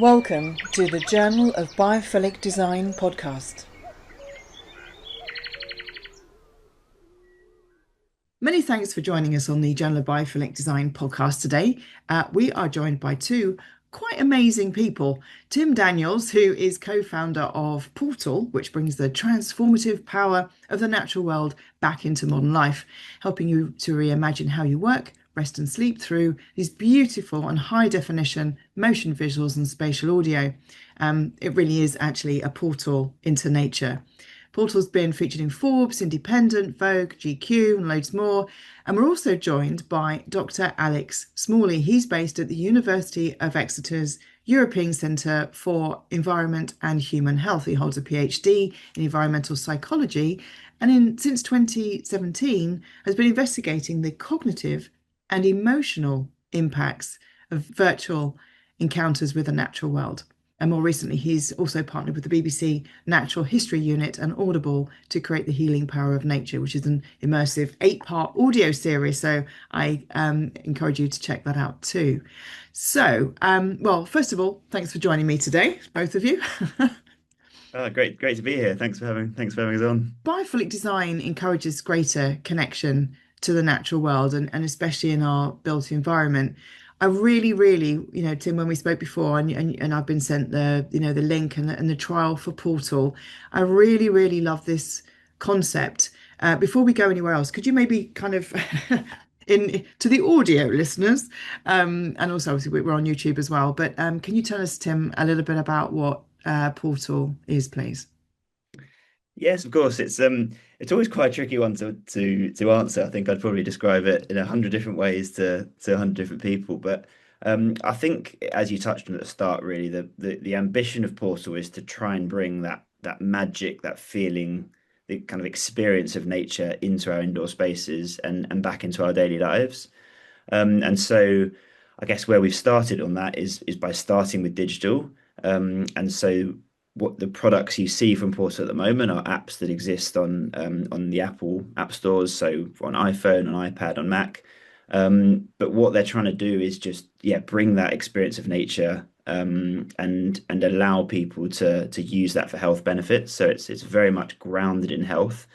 Welcome to the Journal of Biophilic Design podcast. Many thanks for joining us on the Journal of Biophilic Design podcast today. We are joined by two quite amazing people. Tim Daniels, who is co-founder of Portal, which brings the transformative power of the natural world back into modern life, helping you to reimagine how you work, rest and sleep through these beautiful and high definition motion visuals and spatial audio. It really is actually a portal into nature. Portal's been featured in Forbes, Independent, Vogue, GQ, and loads more. And we're also joined by Dr Alex Smalley. He's based at the University of Exeter's European Centre for Environment and Human Health. He holds a PhD in environmental psychology and since 2017 has been investigating the cognitive and emotional impacts of virtual encounters with the natural world. And more recently, he's also partnered with the BBC Natural History Unit and Audible to create The Healing Power of Nature, which is an immersive 8-part audio series. So I encourage you to check that out too. So, well, first of all, thanks for joining me today, both of you. Great to be here. Thanks for having us on. Biophilic design encourages greater connection to the natural world and especially in our built environment. I really, Tim, when we spoke before and I've been sent the link and the trial for Portal, I really love this concept. Before we go anywhere else, could you maybe kind of in to the audio listeners, and also obviously we're on YouTube as well, but can you tell us, Tim, a little bit about what Portal is, please? Yes, of course. It's always quite a tricky one to answer. I think I'd probably describe it in 100 different ways to 100 different people. But I think, as you touched on at the start, really the ambition of Portal is to try and bring that magic, that feeling, the kind of experience of nature into our indoor spaces and back into our daily lives. And so I guess where we've started on that is by starting with digital. And so what the products you see from Portal at the moment are apps that exist on the Apple app stores, so on iPhone, on iPad, on Mac. But what they're trying to do is just bring that experience of nature and allow people to use that for health benefits. So it's very much grounded in health.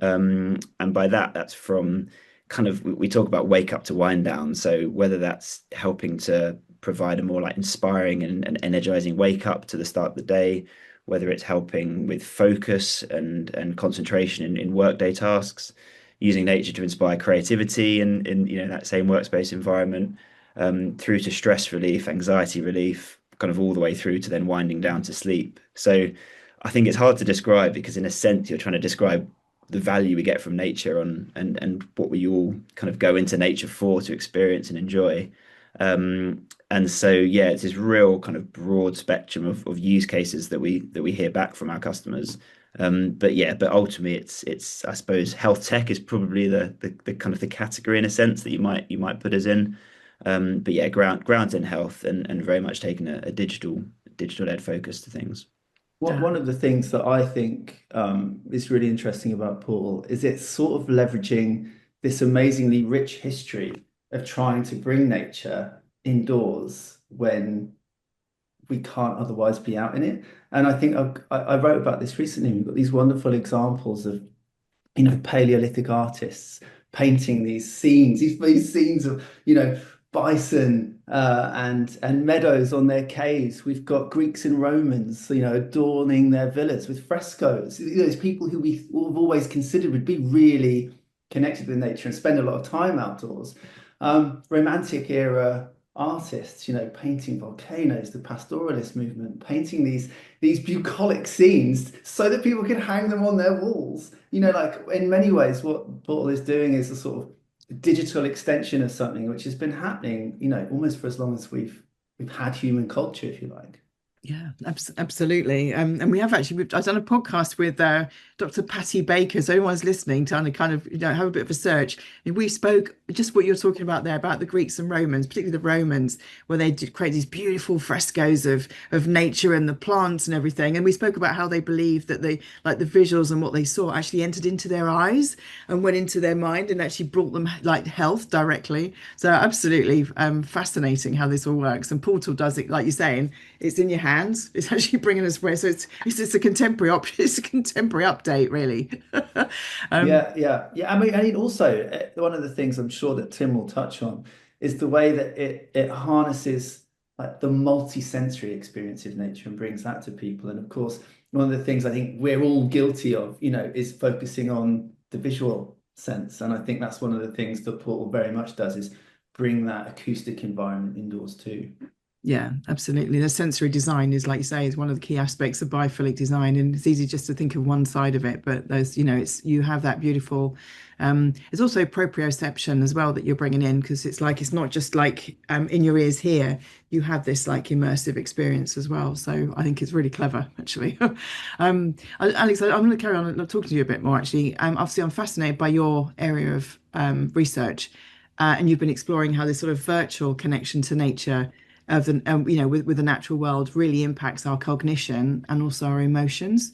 And by that's from kind of we talk about wake up to wind down. So whether that's helping to provide a more like inspiring and energizing wake up to the start of the day, whether it's helping with focus and concentration in workday tasks, using nature to inspire creativity in that same workspace environment, through to stress relief, anxiety relief, kind of all the way through to then winding down to sleep. So I think it's hard to describe because in a sense you're trying to describe the value we get from nature and what we all kind of go into nature for to experience and enjoy. And so it's this real kind of broad spectrum of use cases that we hear back from our customers. But ultimately it's I suppose health tech is probably the kind of the category in a sense that you might put us in. But yeah, grounds in health and very much taking a digital led focus to things. One of the things that I think is really interesting about Paul is it's sort of leveraging this amazingly rich history of trying to bring nature indoors when we can't otherwise be out in it. And I think I wrote about this recently. We've got these wonderful examples of, Paleolithic artists painting these scenes, these scenes of, bison and meadows on their caves. We've got Greeks and Romans, adorning their villas with frescoes. These people who we've always considered would be really connected with nature and spend a lot of time outdoors. Romantic era artists, painting volcanoes, the pastoralist movement, painting these bucolic scenes so that people can hang them on their walls. Like in many ways, what Portal is doing is a sort of digital extension of something which has been happening, almost for as long as we've had human culture, if you like. Yeah, absolutely. And we have actually, I've done a podcast with Dr. Patty Baker. So anyone's listening to kind of, have a bit of a search. And we spoke just what you're talking about there about the Greeks and Romans, particularly the Romans, where they did create these beautiful frescoes of nature and the plants and everything. And we spoke about how they believed that they, like the visuals and what they saw actually entered into their eyes and went into their mind and actually brought them like health directly. So absolutely fascinating how this all works. And Portal does it, like you're saying, it's in your hands. It's actually bringing us where. So it's just a contemporary option. It's a contemporary update, really. um, Yeah. I mean, also one of the things I'm sure that Tim will touch on is the way that it harnesses like the multi-sensory experience of nature and brings that to people. And of course, one of the things I think we're all guilty of, is focusing on the visual sense. And I think that's one of the things that Portal very much does is bring that acoustic environment indoors too. Yeah, absolutely. The sensory design is, like you say, is one of the key aspects of biophilic design, and it's easy just to think of one side of it. But there's, it's you have that beautiful. It's also proprioception as well that you're bringing in because it's like it's not just like in your ears here. You have this like immersive experience as well. So I think it's really clever, actually. Alex, I'm going to carry on talking to you a bit more. Actually, obviously, I'm fascinated by your area of research, and you've been exploring how this sort of virtual connection to nature of the with the natural world really impacts our cognition and also our emotions.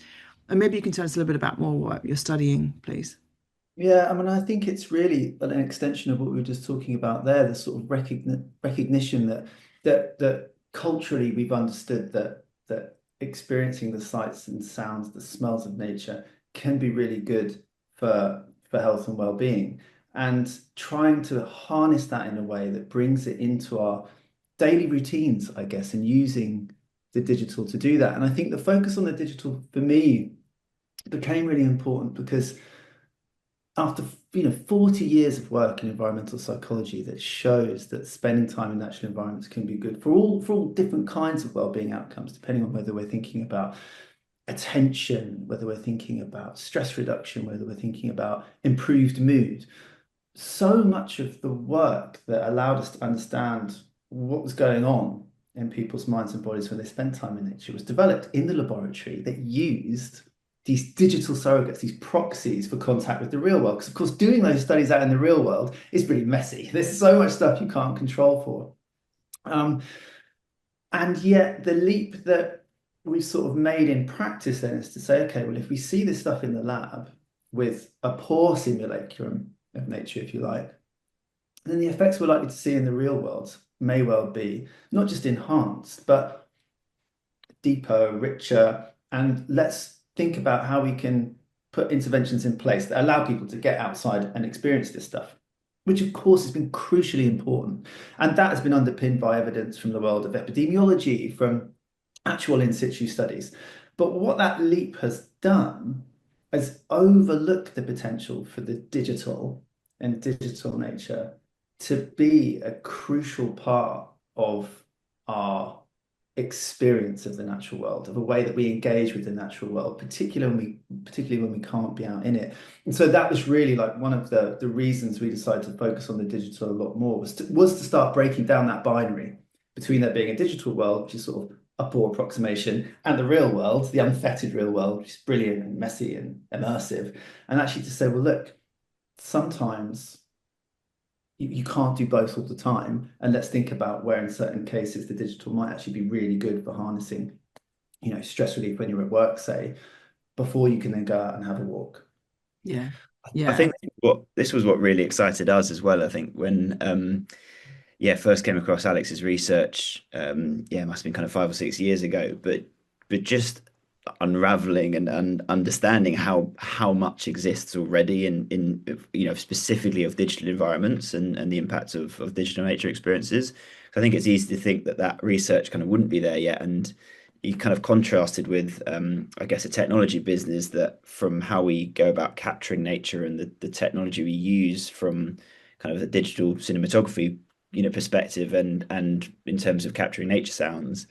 And maybe you can tell us a little bit about more what you're studying, please. Yeah, I mean, I think it's really an extension of what we were just talking about there, the sort of recognition that culturally we've understood that experiencing the sights and sounds, the smells of nature can be really good for health and well-being. And trying to harness that in a way that brings it into our daily routines, I guess, and using the digital to do that. And I think the focus on the digital for me became really important because after 40 years of work in environmental psychology that shows that spending time in natural environments can be good for all different kinds of well-being outcomes, depending on whether we're thinking about attention, whether we're thinking about stress reduction, whether we're thinking about improved mood. So much of the work that allowed us to understand what was going on in people's minds and bodies when they spent time in nature was developed in the laboratory that used these digital surrogates, these proxies for contact with the real world. Because, of course, doing those studies out in the real world is really messy. There's so much stuff you can't control for. And yet, the leap that we've sort of made in practice then is to say, okay, well, if we see this stuff in the lab with a poor simulacrum of nature, if you like, then the effects we're likely to see in the real world may well be not just enhanced, but deeper, richer. And let's think about how we can put interventions in place that allow people to get outside and experience this stuff, which of course has been crucially important. And that has been underpinned by evidence from the world of epidemiology, from actual in situ studies. But what that leap has done is overlooked the potential for the digital and digital nature to be a crucial part of our experience of the natural world, of a way that we engage with the natural world, particularly when we can't be out in it. And so that was really like one of the reasons we decided to focus on the digital a lot more was to start breaking down that binary between there being a digital world, which is sort of a poor approximation, and the real world, the unfettered real world, which is brilliant and messy and immersive. And actually to say, well, look, sometimes you can't do both all the time. And let's think about where in certain cases the digital might actually be really good for harnessing, stress relief when you're at work, say, before you can then go out and have a walk. Yeah, I yeah, think what this was what really excited us as well. I think when first came across Alex's research, it must have been kind of 5 or 6 years ago, but just unraveling and understanding how much exists already in specifically of digital environments and the impacts of digital nature experiences. So I think it's easy to think that that research kind of wouldn't be there yet, and you kind of contrasted with I guess a technology business that from how we go about capturing nature and the technology we use from kind of the digital cinematography perspective and in terms of capturing nature sounds,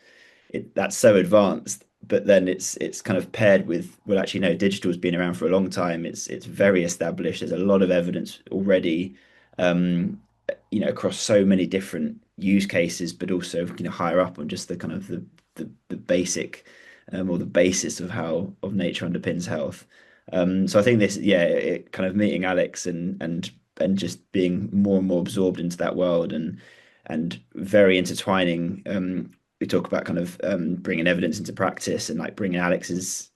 that's so advanced. But then it's kind of paired with, well, actually no, digital's been around for a long time. It's very established. There's a lot of evidence already, across so many different use cases, but also higher up on just the kind of the basic or the basis of how of nature underpins health. So I think this, yeah, it kind of meeting Alex and just being more and more absorbed into that world and very intertwining. We talk about kind of bringing evidence into practice and like bringing Alex's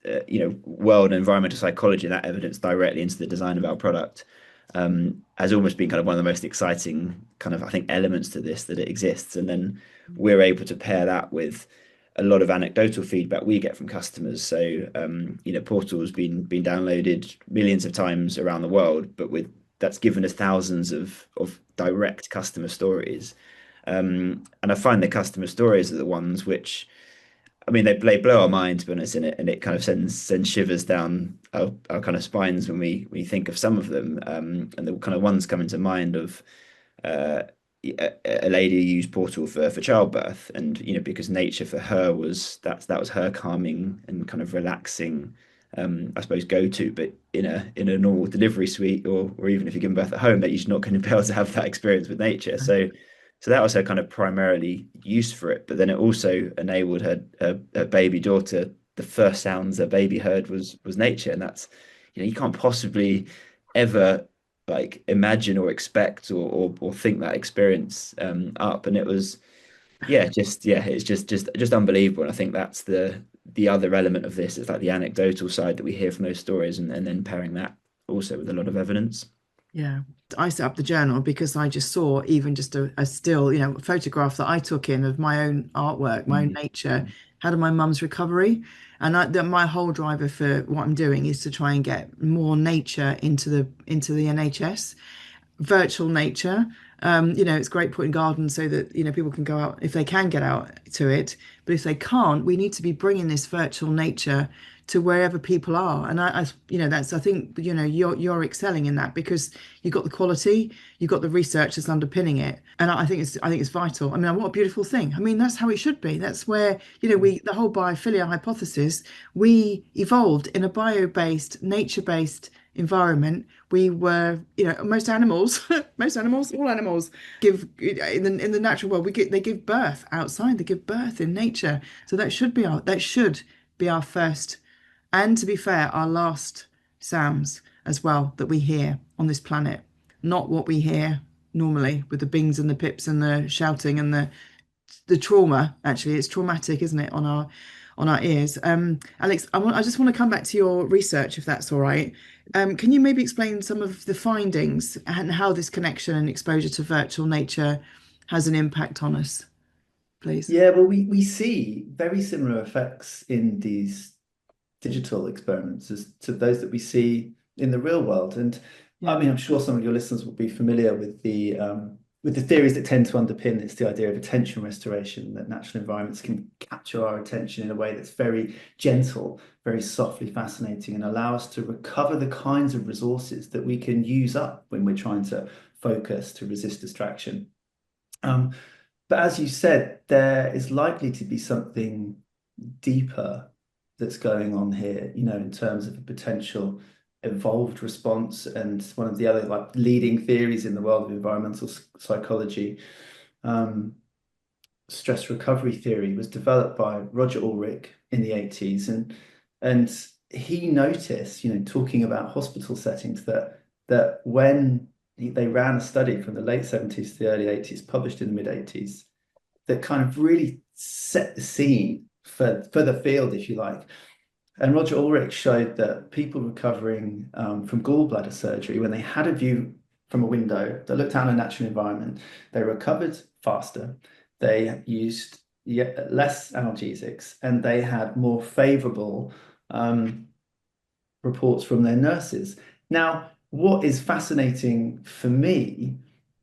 world and environmental psychology and that evidence directly into the design of our product. Has almost been kind of one of the most exciting kind of I think elements to this that it exists, and then we're able to pair that with a lot of anecdotal feedback we get from customers. So Portal has been downloaded millions of times around the world, but with that's given us thousands of direct customer stories. And I find the customer stories are the ones which, I mean, they blow our mind, to be honest, in it, and it kind of sends shivers down our kind of spines when we think of some of them. And the kind of ones coming to mind of uh, a lady who used Portal for childbirth, and because nature for her that was her calming and kind of relaxing, I suppose go to. But in a normal delivery suite, or even if you're giving birth at home, that you're just not going to be able to have that experience with nature. So that was her kind of primarily use for it. But then it also enabled her baby daughter. The first sounds her baby heard was nature, and that's you can't possibly ever like imagine or expect or think that experience up. And it was it's just unbelievable. And I think that's the other element of this is like the anecdotal side that we hear from those stories, and then pairing that also with a lot of evidence. Yeah. I set up the journal because I just saw even just a still, photograph that I took in of my own artwork, my own Mm. nature, out of my mum's recovery. And my whole driver for what I'm doing is to try and get more nature into the NHS, virtual nature. It's great putting gardens so that, people can go out if they can get out to it. But if they can't, we need to be bringing this virtual nature to wherever people are. And I think, you're excelling in that because you've got the quality, you've got the research that's underpinning it. And I think it's vital. I mean, what a beautiful thing. I mean, that's how it should be. That's where, the whole biophilia hypothesis, we evolved in a bio-based, nature-based environment. We were, most animals, all animals give in the natural world. They give birth outside. They give birth in nature. So that should be our first, and to be fair, our last sounds as well that we hear on this planet. Not what we hear normally with the bings and the pips and the shouting and the trauma. Actually, it's traumatic, isn't it, on our ears. Alex, I just want to come back to your research, if that's all right. Can you maybe explain some of the findings and how this connection and exposure to virtual nature has an impact on us, please? Yeah, well, we see very similar effects in these digital experiments as to those that we see in the real world. And I Yeah. mean, I'm sure some of your listeners will be familiar with the theories that tend to underpin this, the idea of attention restoration, that natural environments can capture our attention in a way that's very gentle, very softly fascinating, and allow us to recover the kinds of resources that we can use up when we're trying to focus, to resist distraction. But as you said, there is likely to be something deeper that's going on here, in terms of a potential evolved response. And one of the other like leading theories in the world of environmental psychology, stress recovery theory, was developed by Roger Ulrich in the 80s. And he noticed, talking about hospital settings, that when they ran a study from the late 70s to the early 80s, published in the mid 80s, that kind of really set the scene for the field, if you like. And Roger Ulrich showed that people recovering from gallbladder surgery, when they had a view from a window that looked out in a natural environment, they recovered faster, they used less analgesics, and they had more favorable reports from their nurses. Now, what is fascinating for me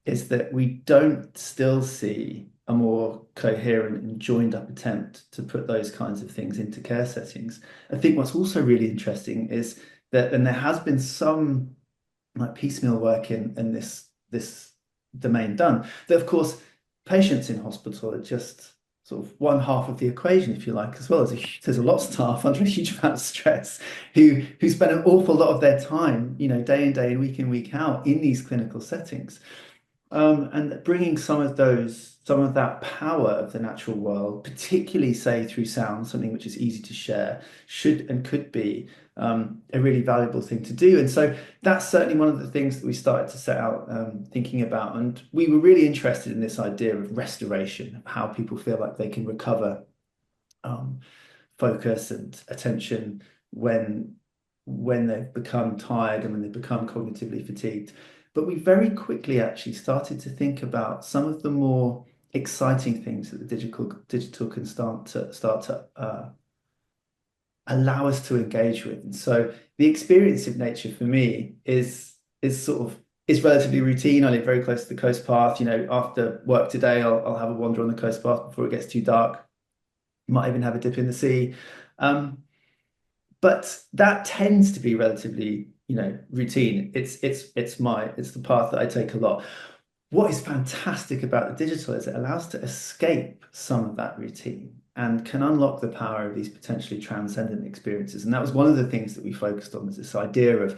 is that we don't still see a more coherent and joined up attempt to put those kinds of things into care settings. I think what's also really interesting is that, and there has been some like piecemeal work in this domain done, that of course patients in hospital are just sort of one half of the equation, if you like, as well. There's a lot of staff under a huge amount of stress who spend an awful lot of their time, day in, day in, week out in these clinical settings. And bringing some of that power of the natural world, particularly say through sound, something which is easy to share, should and could be a really valuable thing to do. And so that's certainly one of the things that we started to set out thinking about. And we were really interested in this idea of restoration, of how people feel like they can recover focus and attention when they've become tired and when they've become cognitively fatigued. But we very quickly actually started to think about some of the more exciting things that the digital can start to allow us to engage with. And so the experience of nature for me is relatively routine. I live very close to the coast path. After work today, I'll have a wander on the coast path before it gets too dark. Might even have a dip in the sea. But that tends to be relatively, routine. It's the path that I take a lot. What is fantastic about the digital is it allows to escape some of that routine and can unlock the power of these potentially transcendent experiences. And that was one of the things that we focused on, was this idea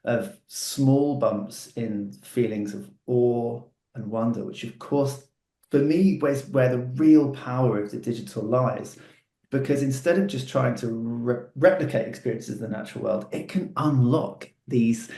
of small bumps in feelings of awe and wonder, which of course, for me, was where the real power of the digital lies. Because instead of just trying to replicate experiences in the natural world, it can unlock these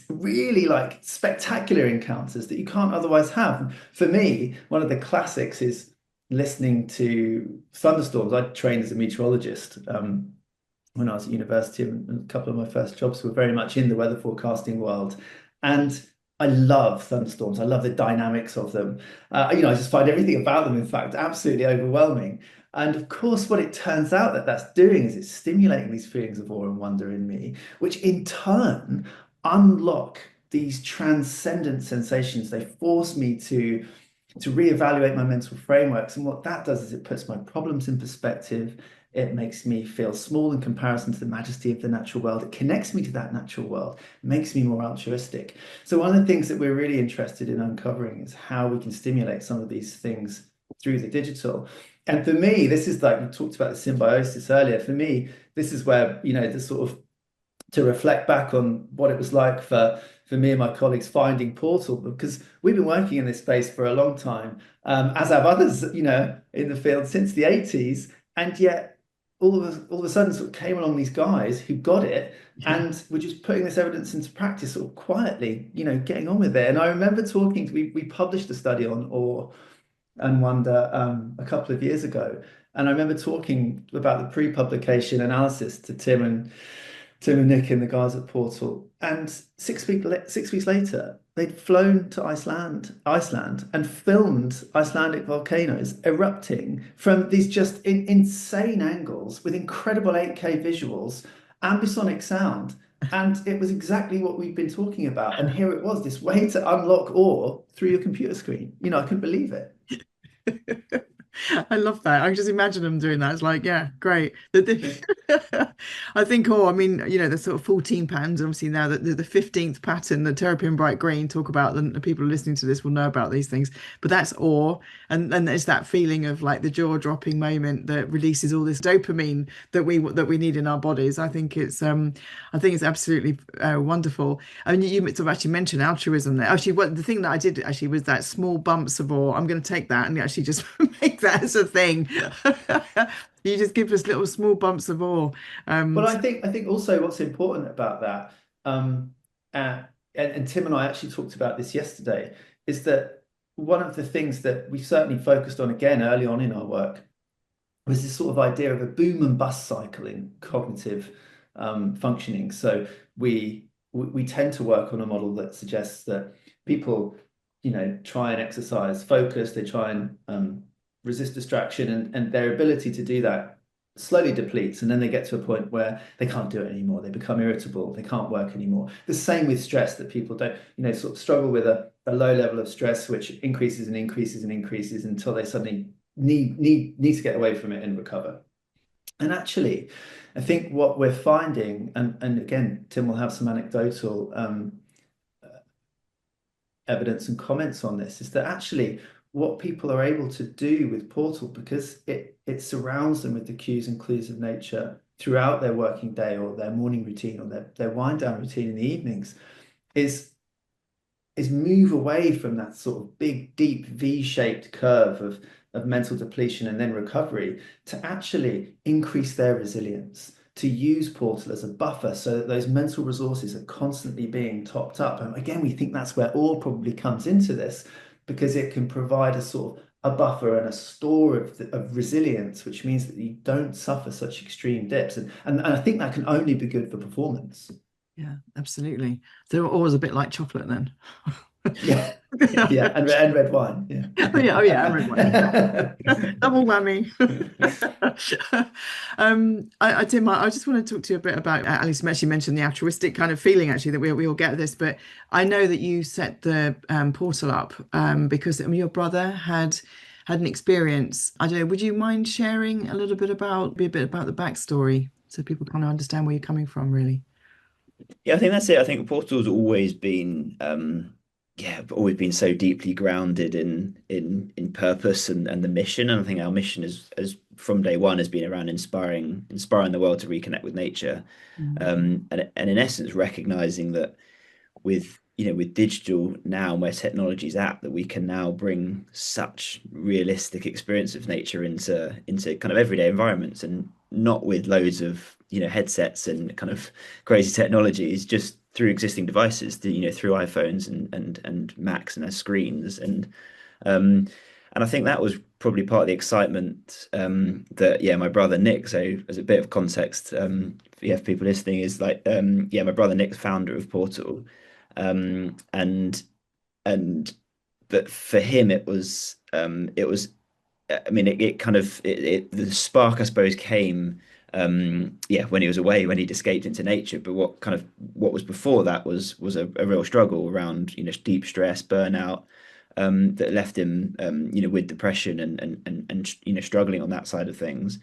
really like spectacular encounters that you can't otherwise have. For me, one of the classics is listening to thunderstorms. I trained as a meteorologist when I was at university, and a couple of my first jobs were very much in the weather forecasting world. And I love thunderstorms. I love the dynamics of them. I just find everything about them, in fact, absolutely overwhelming. And of course, what it turns out that that's doing is it's stimulating these feelings of awe and wonder in me, which in turn unlock these transcendent sensations. They force me to reevaluate my mental frameworks. And what that does is it puts my problems in perspective. It makes me feel small in comparison to the majesty of the natural world. It connects me to that natural world, makes me more altruistic. So one of the things that we're really interested in uncovering is how we can stimulate some of these things through the digital. And for me, this is like, we talked about the symbiosis earlier. For me, this is where, the sort of, to reflect back on what it was like for me and my colleagues finding Portal, because we've been working in this space for a long time, as have others, in the field since the 80s. And yet all of a sudden sort of came along these guys who got it and were just putting this evidence into practice sort of quietly, getting on with it. And I remember we published a study on awe and wonder a couple of years ago. And I remember talking about the pre-publication analysis to Tim and Nick and the guys at Portal. And 6 weeks later, they'd flown to Iceland and filmed Icelandic volcanoes erupting from these just insane angles with incredible 8K visuals, ambisonic sound. And it was exactly what we've been talking about. And here it was, this way to unlock awe through your computer screen. I couldn't believe it. I love that. I can just imagine them doing that. It's like, yeah, great. I think, the sort of 14 patterns, obviously now that the 15th pattern, the terrapin bright green, talk about them. The people listening to this will know about these things, but that's awe. And there's that feeling of like the jaw dropping moment that releases all this dopamine that we need in our bodies. I think it's absolutely wonderful. I mean, you sort of actually mentioned altruism there. Actually, the thing that I did actually was that small bumps of awe. I'm going to take that and actually just make that as a thing. You just give us little small bumps of awe. But I think also what's important about that, and Tim and I actually talked about this yesterday, is that one of the things that we certainly focused on again early on in our work was this sort of idea of a boom and bust cycle in cognitive functioning. So we tend to work on a model that suggests that people, try and exercise focus, they try and resist distraction, and their ability to do that slowly depletes, and then they get to a point where they can't do it anymore. They become irritable, they can't work anymore. The same with stress, that people don't, sort of struggle with a low level of stress, which increases and increases and increases until they suddenly need to get away from it and recover. And actually, I think what we're finding, and again, Tim will have some anecdotal evidence and comments on this, is that actually what people are able to do with Portal, because it surrounds them with the cues and clues of nature throughout their working day or their morning routine or their wind down routine in the evenings, is is move away from that sort of big, deep V-shaped curve of mental depletion and then recovery to actually increase their resilience, to use Portal as a buffer so that those mental resources are constantly being topped up. And again, we think that's where awe probably comes into this, because it can provide a sort of a buffer and a store of resilience, which means that you don't suffer such extreme dips. And I think that can only be good for performance. Yeah, absolutely. They're always a bit like chocolate then. Yeah, yeah, and red wine. Oh yeah, oh yeah, and red wine. Yeah. Double whammy. Tim, I just want to talk to you a bit about, Alice actually mentioned the altruistic kind of feeling actually that we all get this, but I know that you set the portal up because I mean, your brother had an experience. I don't know, would you mind sharing a little bit about, be a bit about the backstory so people kind of understand where you're coming from, really? Yeah, I think that's it. I think Portugal's always been yeah, always been so deeply grounded in purpose and the mission. And I think our mission is as from day one has been around inspiring the world to reconnect with nature. Mm. And in essence recognizing that with with digital now and where technology is at, that we can now bring such realistic experience of nature into kind of everyday environments, and not with loads of headsets and kind of crazy technologies, just through existing devices, through iPhones and Macs and their screens. And I think that was probably part of the excitement, that my brother Nick, so as a bit of context, for people listening, is like my brother Nick's founder of Portal. And but for him it was I mean it kind of the spark I suppose came when he was away, when he'd escaped into nature. But what was before that was a real struggle around deep stress, burnout, that left him with depression and struggling on that side of things.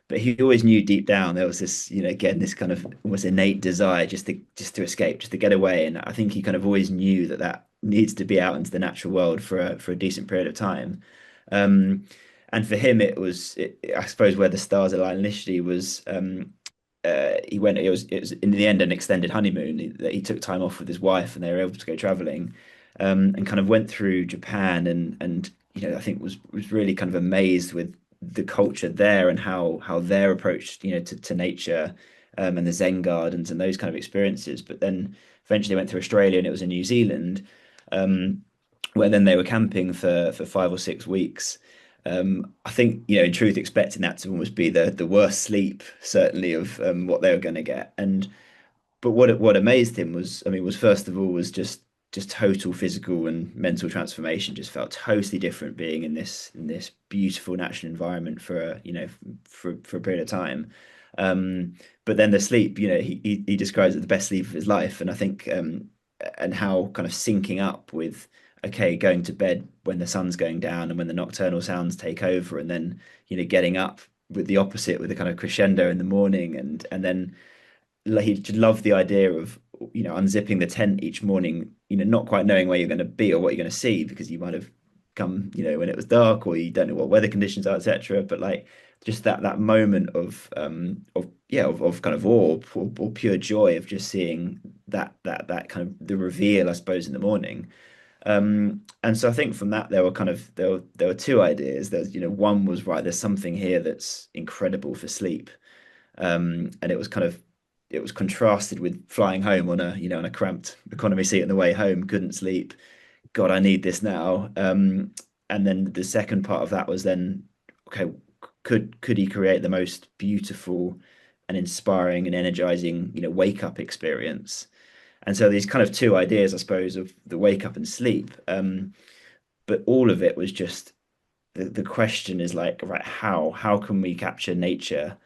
But he always knew deep down there was this, again, this kind of almost innate desire just to escape, just to get away. And I think he kind of always knew that that needs to be out into the natural world for a decent period of time. Um, and for him, I suppose, where the stars aligned initially was, he went. It was in the end an extended honeymoon that he took time off with his wife, and they were able to go traveling, and kind of went through Japan, and I think was really kind of amazed with the culture there and how their approach to nature, and the Zen gardens and those kind of experiences. But then eventually went to Australia, and it was in New Zealand, um, where then they were camping for 5 or 6 weeks. I think, in truth, expecting that to almost be the worst sleep, certainly, of what they were going to get. But what amazed him was, I mean, was first of all was just total physical and mental transformation. Just felt totally different being in this beautiful natural environment for a period of time. But then the sleep, he describes it the best sleep of his life. And I think and how kind of syncing up with, okay, going to bed when the sun's going down and when the nocturnal sounds take over, and then getting up with the opposite, with a kind of crescendo in the morning, and then he loved the idea of unzipping the tent each morning, not quite knowing where you're going to be or what you're going to see, because you might have come when it was dark, or you don't know what weather conditions are, etc. But like just that moment of kind of awe, or pure joy of just seeing that kind of the reveal, I suppose, in the morning. And so I think from that there were two ideas. There's one was, right, there's something here that's incredible for sleep. And it was contrasted with flying home on a cramped economy seat on the way home, couldn't sleep. God, I need this now. And then the second part of that was then, okay, could he create the most beautiful and inspiring and energizing, wake up experience? And so these kind of two ideas, I suppose, of the wake up and sleep. But all of it was just the question is like, right, how can we capture nature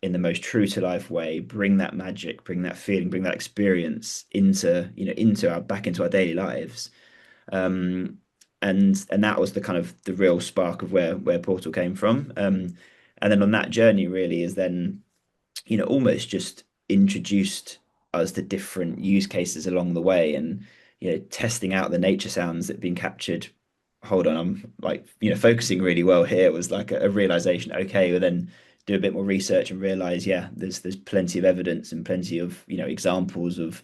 in the most true to life way, bring that magic, bring that feeling, bring that experience into our daily lives. And that was the kind of the real spark of where Portal came from. And then on that journey really is then, almost just introduced us to different use cases along the way, and testing out the nature sounds that have been captured. Hold on, I'm like, focusing really well here, was like a realization. Okay, well then do a bit more research and realize, yeah, there's plenty of evidence and plenty of examples of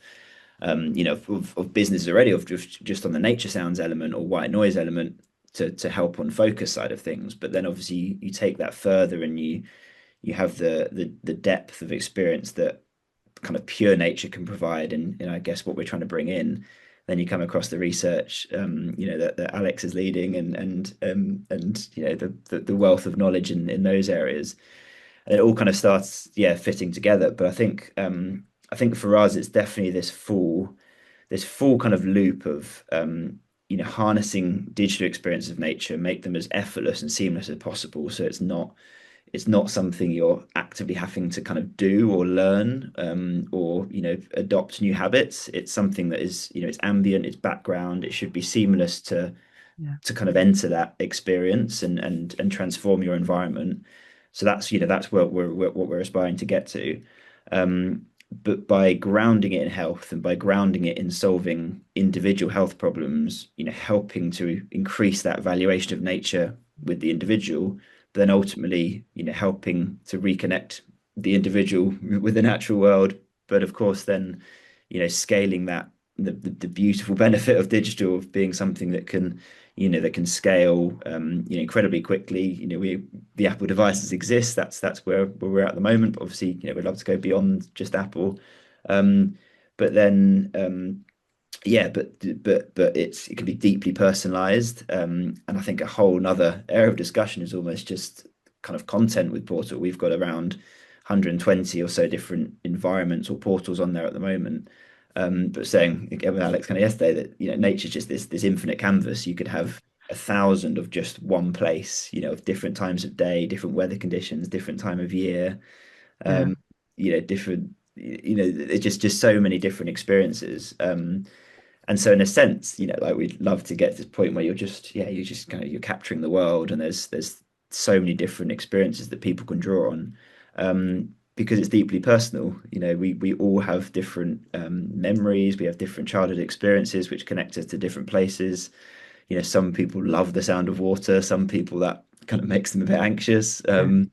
of business already, of just on the nature sounds element or white noise element to help on focus side of things. But then obviously you take that further and you have the depth of experience that kind of pure nature can provide, and I guess what we're trying to bring in. Then you come across the research, that Alex is leading, and the wealth of knowledge in those areas, and it all kind of starts, fitting together. But I think for us, it's definitely this full kind of loop of harnessing digital experiences of nature, make them as effortless and seamless as possible. So it's not something you're actively having to kind of do or learn, or adopt new habits. It's something that is, it's ambient, it's background. It should be seamless to Yeah. to kind of enter that experience and transform your environment. So that's what we're aspiring to get to. But by grounding it in health and by grounding it in solving individual health problems, helping to increase that valuation of nature with the individual, but then ultimately, helping to reconnect the individual with the natural world. But of course, then, scaling that the beautiful benefit of digital, of being something that can scale, incredibly quickly. The Apple devices exist. That's where we're at the moment. But obviously, we'd love to go beyond just Apple. But then, but it can be deeply personalized. And I think a whole nother area of discussion is almost just kind of content with Portal. We've got around 120 or so different environments or portals on there at the moment. But saying again with Alex kind of yesterday that nature's just this infinite canvas. You could have 1,000 of just one place, of different times of day, different weather conditions, different time of year, Yeah. different, it's just so many different experiences. And so in a sense, like we'd love to get to this point where you're just kind of you're capturing the world, and there's so many different experiences that people can draw on. Because it's deeply personal. We all have different memories, we have different childhood experiences which connect us to different places. Some people love the sound of water, some people that kind of makes them a bit anxious. Yeah.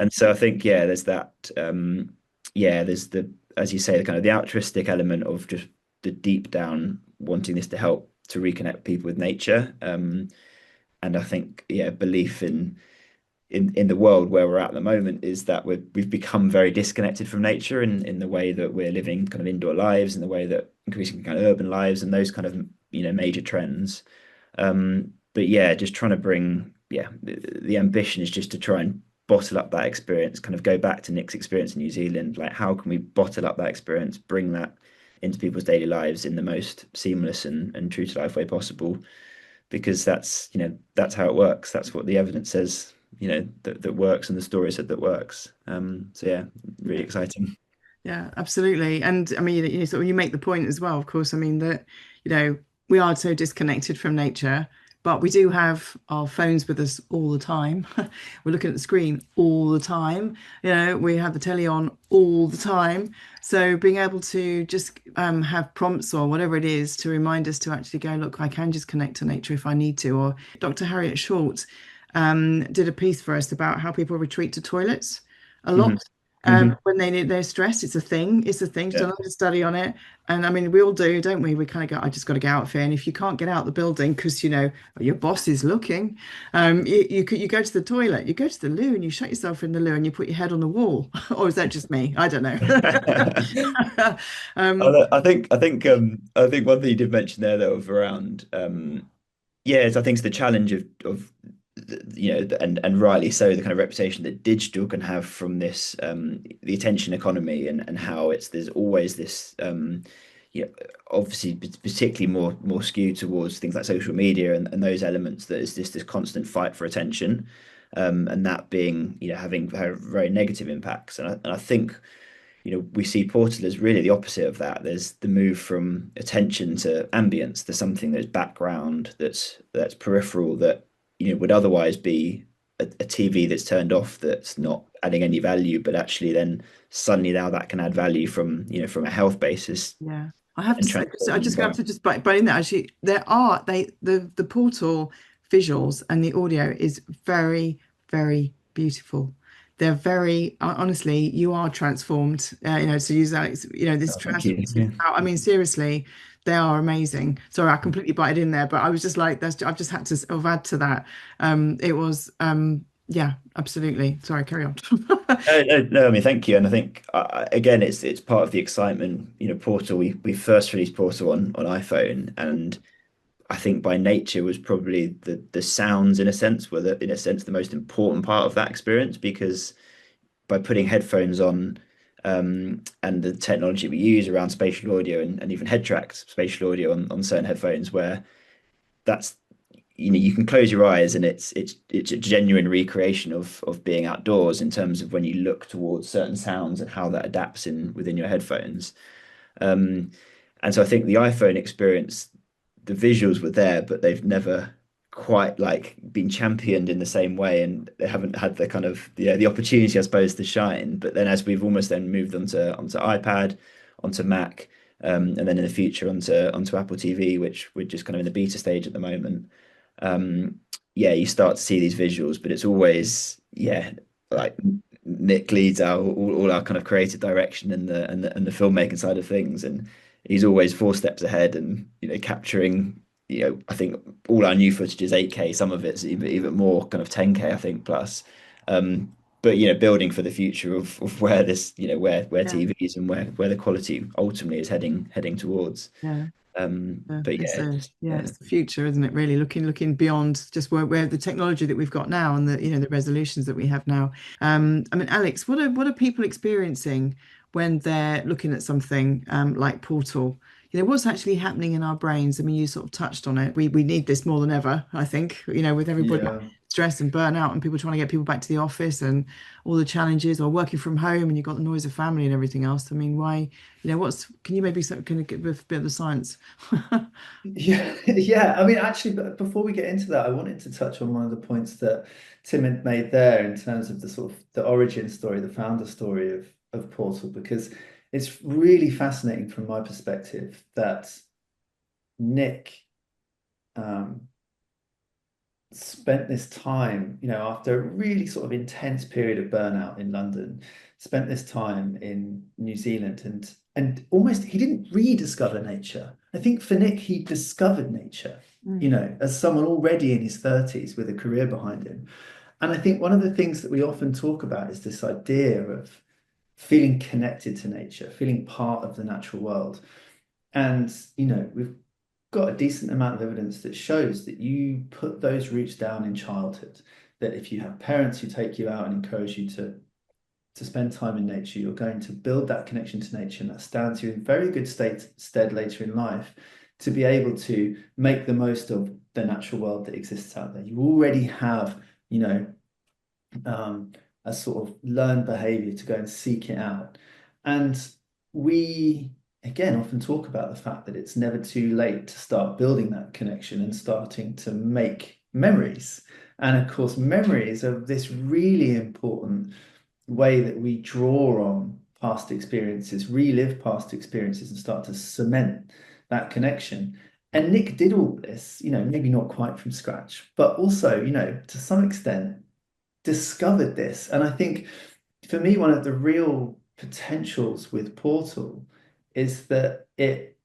And so I think, there's that, there's the, as you say, the kind of the altruistic element of just the deep down wanting this to help to reconnect people with nature. And I think, belief in the world where we're at the moment is that we've become very disconnected from nature in the way that we're living kind of indoor lives, and the way that increasing kind of urban lives, and those kind of major trends. But just trying to bring, the ambition is just to try and bottle up that experience, kind of go back to Nick's experience in New Zealand. Like, how can we bottle up that experience, bring that into people's daily lives in the most seamless and true to life way possible? Because that's how it works. That's what the evidence says, that works, and the story said that works. So really exciting. Yeah, absolutely. And I mean, sort of you make the point as well, of course. I mean that, you know, we are so disconnected from nature, but we do have our phones with us all the time. We're looking at the screen all the time. We have the telly on all the time. So being able to just have prompts or whatever it is to remind us to actually go, look, I can just connect to nature if I need to. Or Dr. Harriet Short did a piece for us about how people retreat to toilets a Hmm. lot. Hmm. When they're stressed, it's a thing. It's a thing. She's Yeah. done a lot of study on it, and I mean, we all do, don't we? We kind of go, I just got to get out of here. And if you can't get out the building because your boss is looking, you go to the toilet, you go to the loo, and you shut yourself in the loo, and you put your head on the wall. Or is that just me? I don't know. um, I think one thing you did mention there, though, of around, I think it's the challenge of and rightly so, the kind of reputation that digital can have from this, the attention economy, and how there's always this, obviously particularly more skewed towards things like social media and those elements, that is just this constant fight for attention, and that being, having very negative impacts. And I think, we see Portal as really the opposite of that. There's the move from attention to ambience, to something that's background, that's peripheral, that would otherwise be a TV that's turned off, that's not adding any value, but actually then suddenly now that can add value from a health basis yeah, I have and to say, I transform the just have to environment. just butt in there. Actually, the portal visuals and the audio is very, very beautiful. they're very honestly, you are transformed. To use Alex, this Oh, thank you. transformative Yeah. power. I mean, seriously, they are amazing. Sorry, I completely butted in there, but I was just like, I've just had to sort of add to that. It was, yeah, absolutely. Sorry, carry on. No, I mean, thank you. And I think again, it's part of the excitement. Portal. We first released Portal on iPhone, and I think by nature was probably the sounds in a sense were the most important part of that experience, because by putting headphones on, and the technology we use around spatial audio and even head tracks spatial audio on certain headphones, where that's you can close your eyes and it's a genuine recreation of being outdoors, in terms of when you look towards certain sounds and how that adapts in within your headphones. um, and so I think the iPhone experience, the visuals were there, but they've never quite like been championed in the same way, and they haven't had the kind of the opportunity, I suppose, to shine. But then as we've almost then moved onto iPad, onto Mac, and then in the future onto Apple TV, which we're just kind of in the beta stage at the moment. um, yeah, you start to see these visuals, but it's always, yeah, like Nick leads all our kind of creative direction and the filmmaking side of things, and he's always 4 steps ahead, and capturing. I think all our new footage is 8K. Some of it's even more kind of 10K, I think, plus. Um, but building for the future of where this, where Yeah, TVs and where the quality ultimately is heading towards. yeah. But It's yeah, it's the future, isn't it? Really looking beyond just where the technology that we've got now and the resolutions that we have now. I mean, Alex, what are people experiencing when they're looking at something like Portal? What's actually happening in our brains? I mean, you sort of touched on it. We need this more than ever, I think, with everybody Yeah. stress and burnout and people trying to get people back to the office and all the challenges, or working from home and you've got the noise of family and everything else. I mean, why, can you maybe kind of give a bit of the science? Yeah, yeah. I mean, actually, but before we get into that, I wanted to touch on one of the points that Tim had made there in terms of the sort of the origin story, the founder story of Portal, because it's really fascinating from my perspective that Nick um, spent this time, after a really sort of intense period of burnout in London, spent this time in New Zealand, and almost he didn't rediscover nature. I think for Nick, he discovered nature, Mm. as someone already in his 30s with a career behind him. And I think one of the things that we often talk about is this idea of feeling connected to nature, feeling part of the natural world. And, we've got a decent amount of evidence that shows that you put those roots down in childhood, that if you have parents who take you out and encourage you to spend time in nature, you're going to build that connection to nature, and that stands you in very good stead later in life to be able to make the most of the natural world that exists out there. You already have, a sort of learned behavior to go and seek it out. And we, again, often talk about the fact that it's never too late to start building that connection and starting to make memories. And of course, memories are this really important way that we draw on past experiences, relive past experiences, and start to cement that connection. And Nick did all this, maybe not quite from scratch, but also, to some extent, discovered this. And I think for me, one of the real potentials with Portal is that it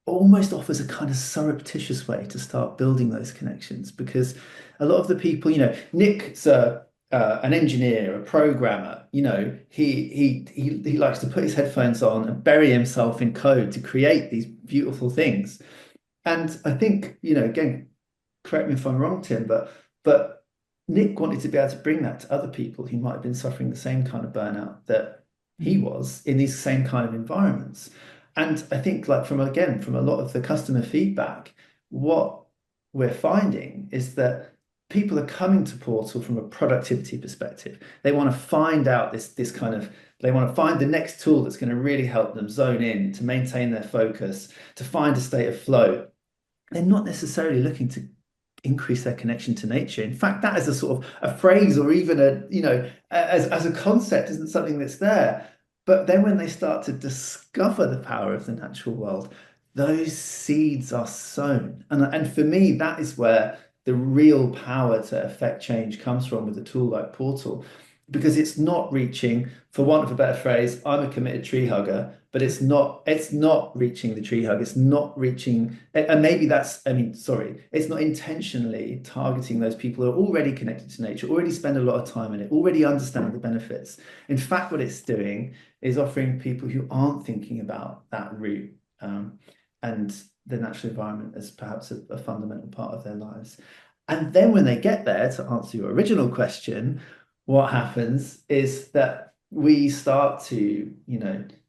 almost offers a kind of surreptitious way to start building those connections, because a lot of the people, Nick's an engineer, a programmer, he likes to put his headphones on and bury himself in code to create these beautiful things. And I think, again, correct me if I'm wrong, Tim, but Nick wanted to be able to bring that to other people who might have been suffering the same kind of burnout that he was in these same kind of environments. And I think, like, from a lot of the customer feedback, what we're finding is that people are coming to Portal from a productivity perspective. They want to find out this kind of, they want to find the next tool that's going to really help them zone in, to maintain their focus, to find a state of flow. They're not necessarily looking to increase their connection to nature. In fact, that is a sort of a phrase, or even as a concept, isn't something that's there. But then when they start to discover the power of the natural world, those seeds are sown. And for me, that is where the real power to affect change comes from with a tool like Portal, because it's not reaching, for want of a better phrase, I'm a committed tree hugger, but it's not reaching the tree hug. It's not reaching, and maybe that's, I mean, sorry, it's not intentionally targeting those people who are already connected to nature, already spend a lot of time in it, already understand the benefits. In fact, what it's doing is offering people who aren't thinking about that route, and the natural environment as perhaps a fundamental part of their lives. And then when they get there, to answer your original question, what happens is that we start to,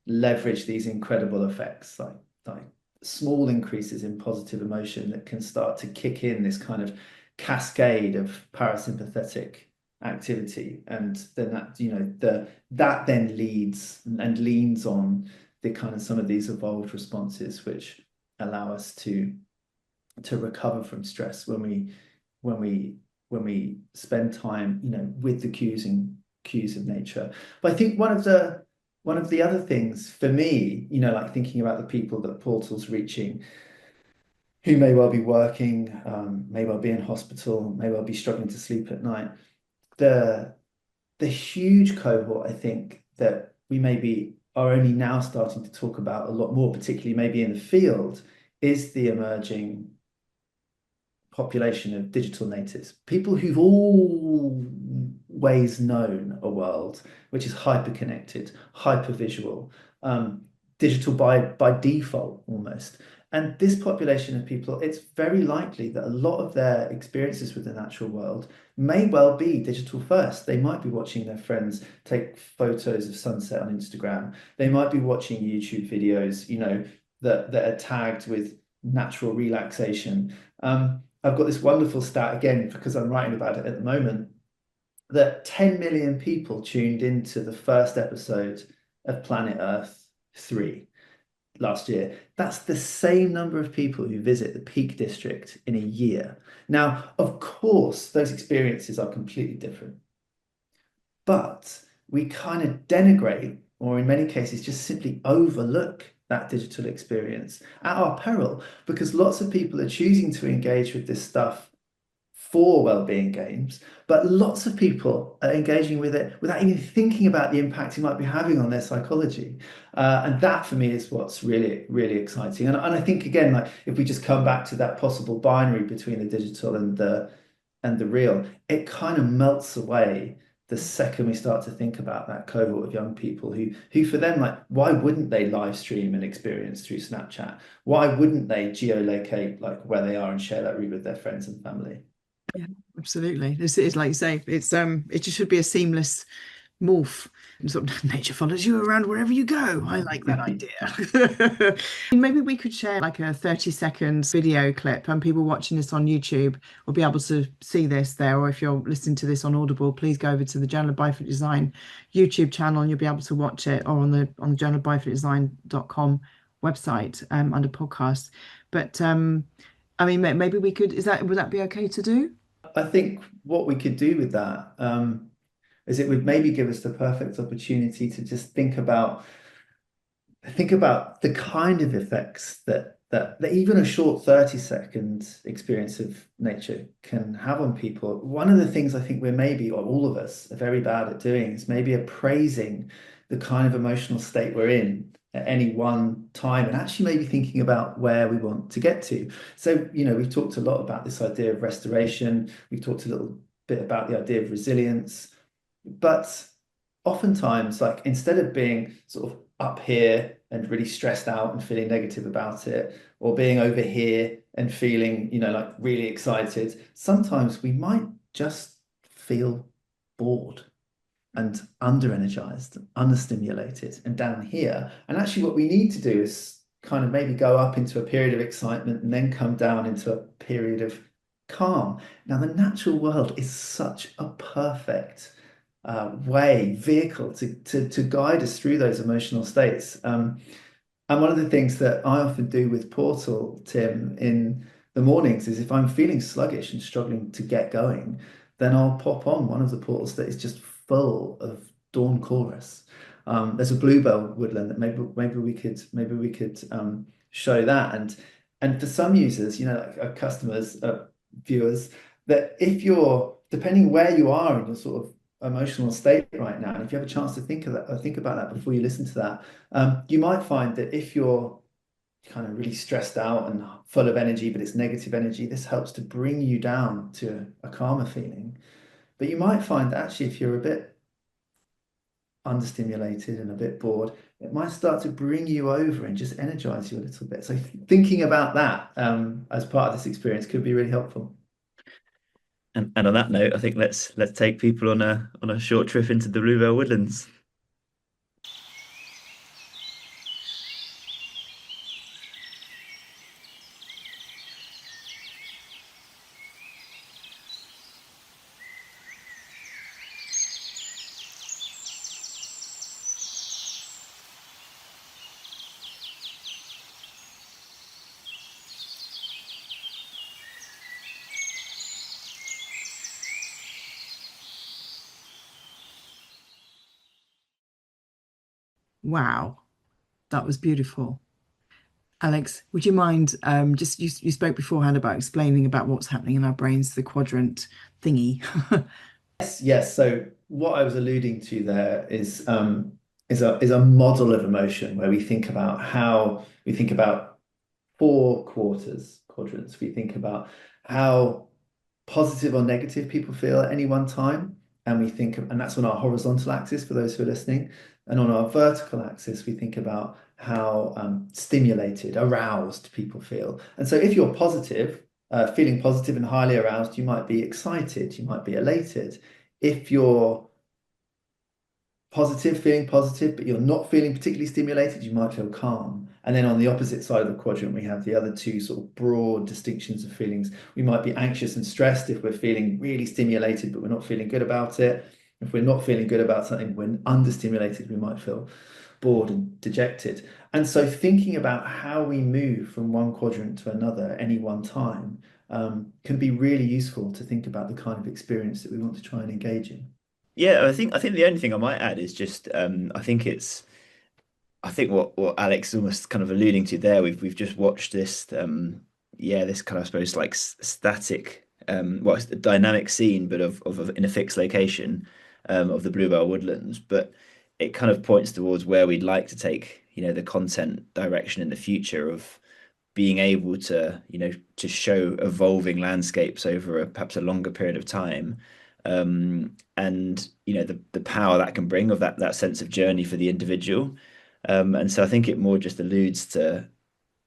leverage these incredible effects, like small increases in positive emotion that can start to kick in this kind of cascade of parasympathetic activity, and then that then leads and leans on the kind of some of these evolved responses which allow us to recover from stress when we spend time, with the cues of nature. But I think one of the other things for me, like thinking about the people that Portal's reaching, who may well be working, may well be in hospital, may well be struggling to sleep at night, the huge cohort, I think, that we maybe are only now starting to talk about a lot more, particularly maybe in the field, is the emerging population of digital natives, people who've always known a world which is hyper connected, hyper visual, digital by default almost. And this population of people, it's very likely that a lot of their experiences with the natural world may well be digital first. They might be watching their friends take photos of sunset on Instagram. They might be watching YouTube videos, that are tagged with natural relaxation. I've got this wonderful stat, again, because I'm writing about it at the moment, that 10 million people tuned into the first episode of Planet Earth 3 last year. That's the same number of people who visit the Peak District in a year. Now, of course, those experiences are completely different, but we kind of denigrate, or in many cases, just simply overlook that digital experience at our peril, because lots of people are choosing to engage with this stuff for well-being games, but lots of people are engaging with it without even thinking about the impact it might be having on their psychology. And that for me is what's really, really exciting. And I think, again, like if we just come back to that possible binary between the digital and the real, it kind of melts away the second we start to think about that cohort of young people who for them, like, why wouldn't they live stream an experience through Snapchat? Why wouldn't they geolocate like where they are and share that route with their friends and family? Yeah, absolutely. This is, like you say, it just should be a seamless morph. Sort of nature follows you around wherever you go. I like that idea. Maybe we could share like a 30-second video clip, and people watching this on YouTube will be able to see this there. Or if you're listening to this on Audible, please go over to the Journal of Biophilic Design YouTube channel and you'll be able to watch it, or on the Journal of BioPhilicDesign.com website, under podcast. But I mean, maybe we could, would that be okay to do? I think what we could do with that, is it would maybe give us the perfect opportunity to just think about the kind of effects that even a short 30-second experience of nature can have on people. One of the things I think we're maybe, or all of us, are very bad at doing is maybe appraising the kind of emotional state we're in at any one time, and actually maybe thinking about where we want to get to. So, we've talked a lot about this idea of restoration. We've talked a little bit about the idea of resilience. But oftentimes, like, instead of being sort of up here and really stressed out and feeling negative about it, or being over here and feeling, like really excited, sometimes we might just feel bored and under-energized, understimulated, and down here. And actually what we need to do is kind of maybe go up into a period of excitement and then come down into a period of calm. Now, the natural world is such a perfect vehicle to guide us through those emotional states. And one of the things that I often do with Portal, Tim, in the mornings is if I'm feeling sluggish and struggling to get going, then I'll pop on one of the portals that is just full of dawn chorus. There's a bluebell woodland that maybe we could show that, and for some users, like our customers, viewers, that if you're, depending where you are in your sort of emotional state right now, and if you have a chance to think of that or think about that before you listen to that, you might find that if you're kind of really stressed out and full of energy, but it's negative energy, this helps to bring you down to a calmer feeling. But you might find that actually if you're a bit understimulated and a bit bored, it might start to bring you over and just energize you a little bit. So thinking about that as part of this experience could be really helpful. And on that note, I think let's take people on a short trip into the bluebell woodlands. Wow, that was beautiful. Alex, would you mind just you spoke beforehand about explaining about what's happening in our brains, the quadrant thingy. Yes. So what I was alluding to there is a model of emotion where we think about how we think about four quadrants. We think about how positive or negative people feel at any one time. And we think and that's on our horizontal axis for those who are listening. And on our vertical axis, we think about how stimulated, aroused people feel. And so if you're positive, feeling positive and highly aroused, you might be excited, you might be elated. If you're positive, feeling positive, but you're not feeling particularly stimulated, you might feel calm. And then on the opposite side of the quadrant, we have the other two sort of broad distinctions of feelings. We might be anxious and stressed if we're feeling really stimulated, but we're not feeling good about it. If we're not feeling good about something, when understimulated, we might feel bored and dejected. And so thinking about how we move from one quadrant to another at any one time can be really useful to think about the kind of experience that we want to try and engage in. Yeah, I think the only thing I might add is just I think what Alex is almost kind of alluding to there, we've just watched this this kind of, I suppose, like static well, it's a dynamic scene, but of in a fixed location of the Bluebell Woodlands. But it kind of points towards where we'd like to take, the content direction in the future of being able to, to show evolving landscapes over perhaps a longer period of time. And the power that can bring of that sense of journey for the individual. And so I think it more just alludes to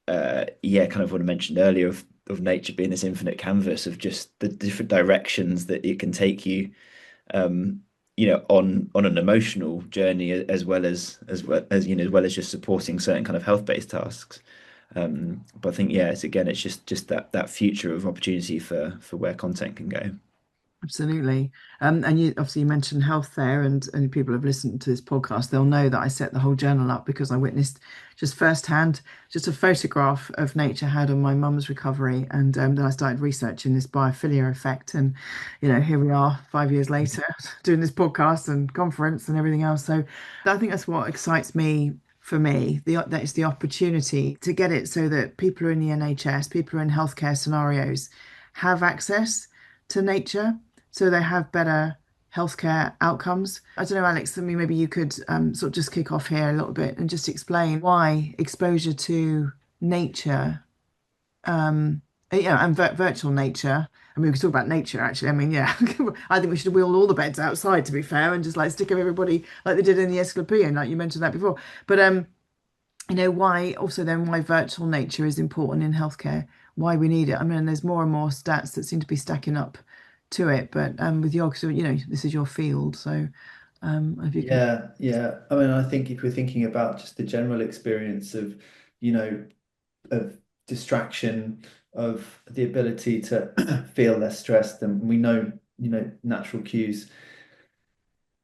kind of what I mentioned earlier of nature being this infinite canvas of just the different directions that it can take you, on an emotional journey, as well as just supporting certain kind of health-based tasks. But I think, it's just that future of opportunity for where content can go. Absolutely. And you obviously you mentioned health there, and people have listened to this podcast, they'll know that I set the whole journal up because I witnessed just firsthand just a photograph of nature had on my mum's recovery. And then I started researching this biophilia effect. And, here we are 5 years later doing this podcast and conference and everything else. So I think that's what excites me. For me, that is the opportunity to get it so that people who are in the NHS, people who are in healthcare scenarios have access to nature so they have better healthcare outcomes. I don't know, Alex, I mean, maybe you could sort of just kick off here a little bit and just explain why exposure to nature, um, and virtual nature. I mean, we could talk about nature actually. I mean, yeah, I think we should wheel all the beds outside, to be fair, and just like stick everybody like they did in the Escalopian, like you mentioned that before. But why virtual nature is important in healthcare, why we need it. I mean, there's more and more stats that seem to be stacking up to it, but with yoga, so this is your field, so if you can. Yeah. I mean, I think if we're thinking about just the general experience of, you know, of distraction, of the ability to feel less stressed, then we know, natural cues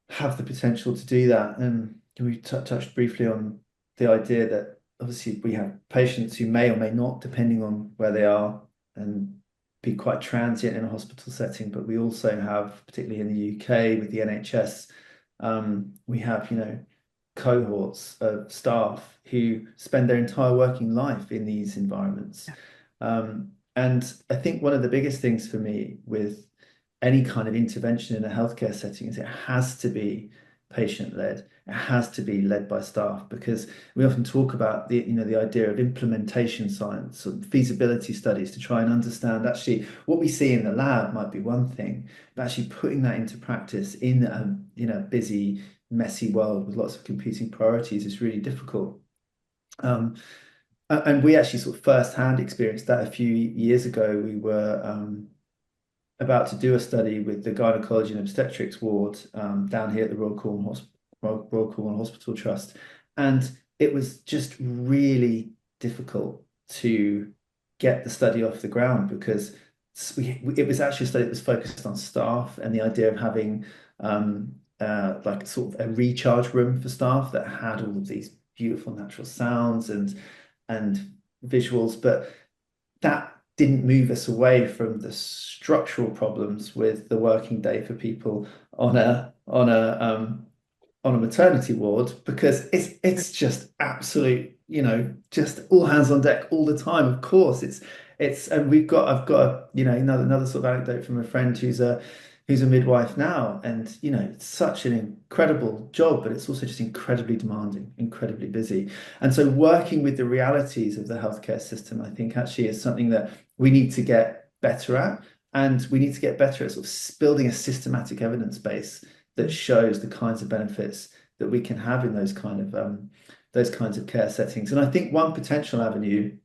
have the potential to do that. And we touched briefly on the idea that obviously we have patients who may or may not, depending on where they are, and be quite transient in a hospital setting. But we also have, particularly in the UK with the NHS, we have, cohorts of staff who spend their entire working life in these environments. And I think one of the biggest things for me with any kind of intervention in a healthcare setting is it has to be patient-led. It has to be led by staff because we often talk about the idea of implementation science or feasibility studies to try and understand actually what we see in the lab might be one thing, but actually putting that into practice in a busy, messy world with lots of competing priorities is really difficult. Um, and we actually sort of first-hand experienced that a few years ago. We were about to do a study with the gynecology and obstetrics ward down here at the Royal Cornwall Hospital Trust, and it was just really difficult to get the study off the ground because it was actually a study that was focused on staff and the idea of having like sort of a recharge room for staff that had all of these beautiful natural sounds and visuals, but that didn't move us away from the structural problems with the working day for people on a maternity ward because it's just absolute, just all hands on deck all the time. Of course, it's and I've got another sort of anecdote from a friend who's a midwife now, and it's such an incredible job, but it's also just incredibly demanding, incredibly busy. And so working with the realities of the healthcare system, I think actually is something that we need to get better at. And we need to get better at sort of building a systematic evidence base that shows the kinds of benefits that we can have in those kinds of care settings. And I think one potential avenue,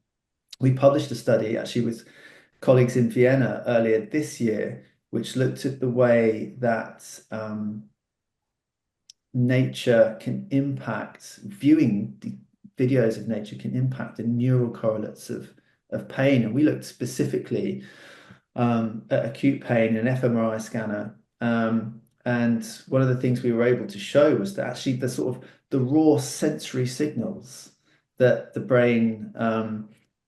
we published a study actually with colleagues in Vienna earlier this year, which looked at the way that nature can impact, viewing the videos of nature can impact the neural correlates of pain. And we looked specifically at acute pain in an fMRI scanner. And one of the things we were able to show was that actually the sort of the raw sensory signals that the brain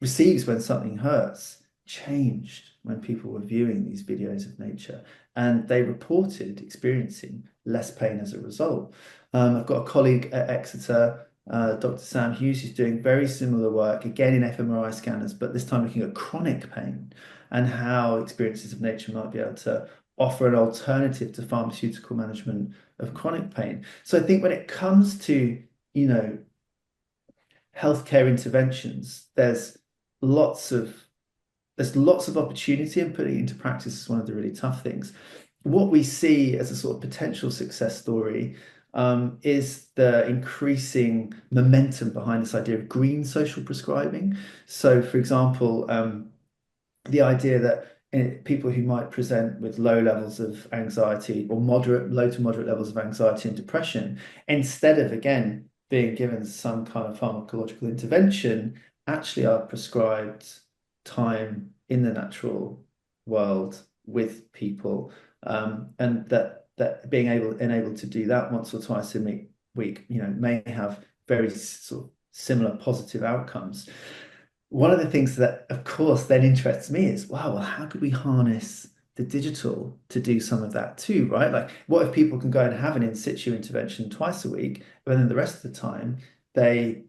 receives when something hurts changed when people were viewing these videos of nature, and they reported experiencing less pain as a result. I've got a colleague at Exeter, Dr. Sam Hughes, who's doing very similar work, again in fMRI scanners, but this time looking at chronic pain and how experiences of nature might be able to offer an alternative to pharmaceutical management of chronic pain. So I think when it comes to, healthcare interventions, there's lots of opportunity, and putting it into practice is one of the really tough things. What we see as a sort of potential success story is the increasing momentum behind this idea of green social prescribing. So, for example, the idea that people who might present with low levels of anxiety or low to moderate levels of anxiety and depression, instead of, again, being given some kind of pharmacological intervention, actually are prescribed time in the natural world with people, and that being able to do that once or twice a week, may have very sort of similar positive outcomes. One of the things that, of course, then interests me is, wow, well, how could we harness the digital to do some of that too, right? Like, what if people can go and have an in situ intervention twice a week, but then the rest of the time they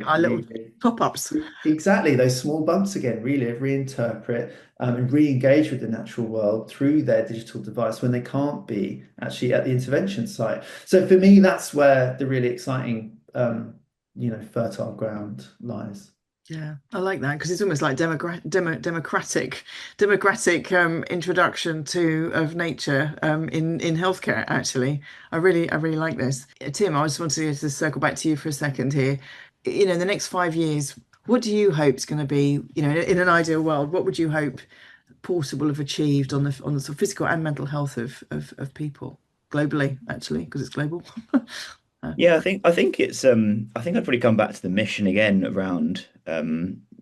Our little top-ups. exactly those small bumps again, relive, reinterpret, and re-engage with the natural world through their digital device when they can't be actually at the intervention site. So for me, that's where the really exciting fertile ground lies. Yeah, I like that because it's almost like democratic introduction to of nature in healthcare. Actually, I really like this. Tim, I just wanted to circle back to you for a second here. In the next 5 years, what do you hope is going to be? In an ideal world, what would you hope Portal will have achieved on the sort of physical and mental health of people globally? Actually, because it's global. Yeah, I think it's I think I'd probably come back to the mission again around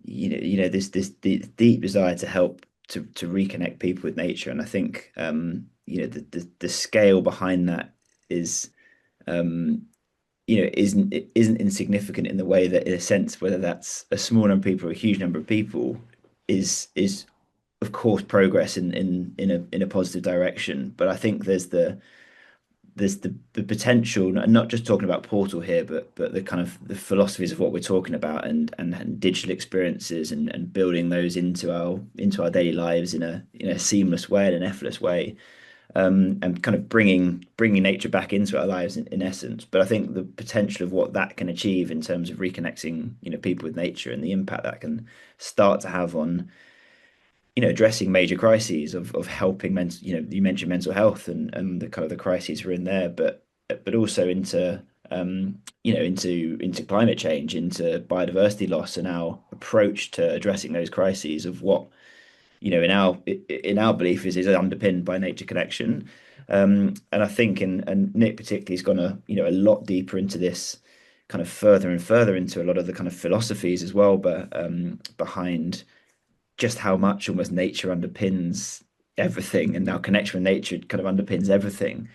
this deep desire to help to reconnect people with nature. And I think the scale behind that is isn't insignificant in the way that, in a sense, whether that's a small number of people or a huge number of people is of course progress in a positive direction. But I think there's there's the potential, and not just talking about Portal here, but the kind of the philosophies of what we're talking about, and digital experiences, and building those into our daily lives in a seamless way and an effortless way, and kind of bringing nature back into our lives in essence. But I think the potential of what that can achieve in terms of reconnecting, people with nature, and the impact that can start to have on, addressing major crises of helping mental, you mentioned mental health, and the kind of the crises are in there, but also into, into climate change, into biodiversity loss, and our approach to addressing those crises of what, in our belief is underpinned by nature connection. And I think, and Nick particularly has gone a lot deeper into this, kind of further and further into a lot of the kind of philosophies as well, but behind just how much almost nature underpins everything, and our connection with nature kind of underpins everything.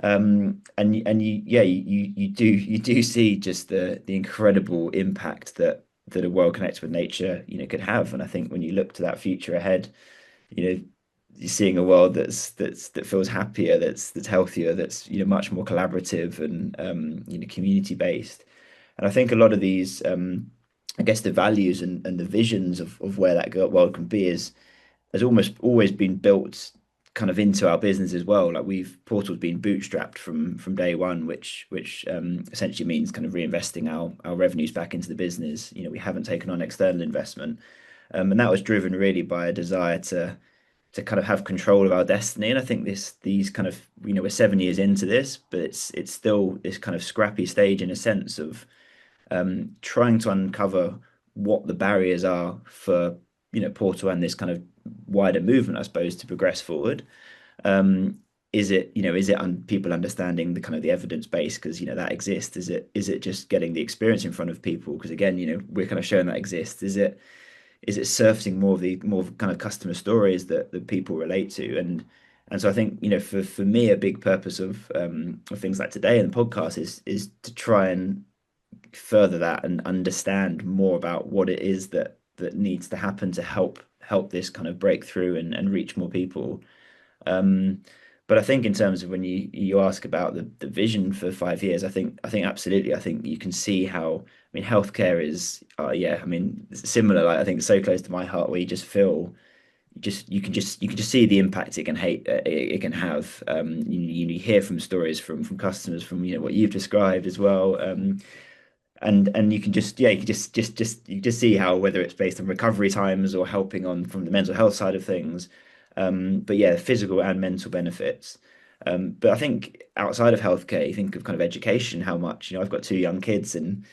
And you do see just the incredible impact that a world connected with nature, could have. And I think when you look to that future ahead, you know, you're seeing a world that feels happier, that's healthier, that's, much more collaborative, and community based. And I think a lot of these, I guess, the values and the visions of where that world can be has almost always been built kind of into our business as well. Like, Portal's been bootstrapped from day one, which essentially means kind of reinvesting our revenues back into the business. We haven't taken on external investment, and that was driven really by a desire to kind of have control of our destiny. And I think these kind of, we're 7 years into this, but it's still this kind of scrappy stage in a sense of, trying to uncover what the barriers are for, Portal and this kind of wider movement, I suppose, to progress forward. Is it people understanding the kind of the evidence base, because that exists? Is it just getting the experience in front of people? Because again, we're kind of showing that exists. Is it surfacing more of kind of customer stories that people relate to? And so I think, for me, a big purpose of things like today and the podcast is to try and further that and understand more about what it is that needs to happen to help this kind of breakthrough and reach more people. Um, but I think in terms of when you ask about the vision for 5 years, I think absolutely. I think you can see how, I mean, healthcare is, yeah, I mean, similar. Like, I think so close to my heart, where you just feel, you can just see the impact it can have. You hear from stories from customers, from what you've described as well. And you can just, yeah, you can just see how, whether it's based on recovery times or helping on from the mental health side of things, but yeah, physical and mental benefits. But I think outside of healthcare, you think of kind of education, how much, I've got two young kids, and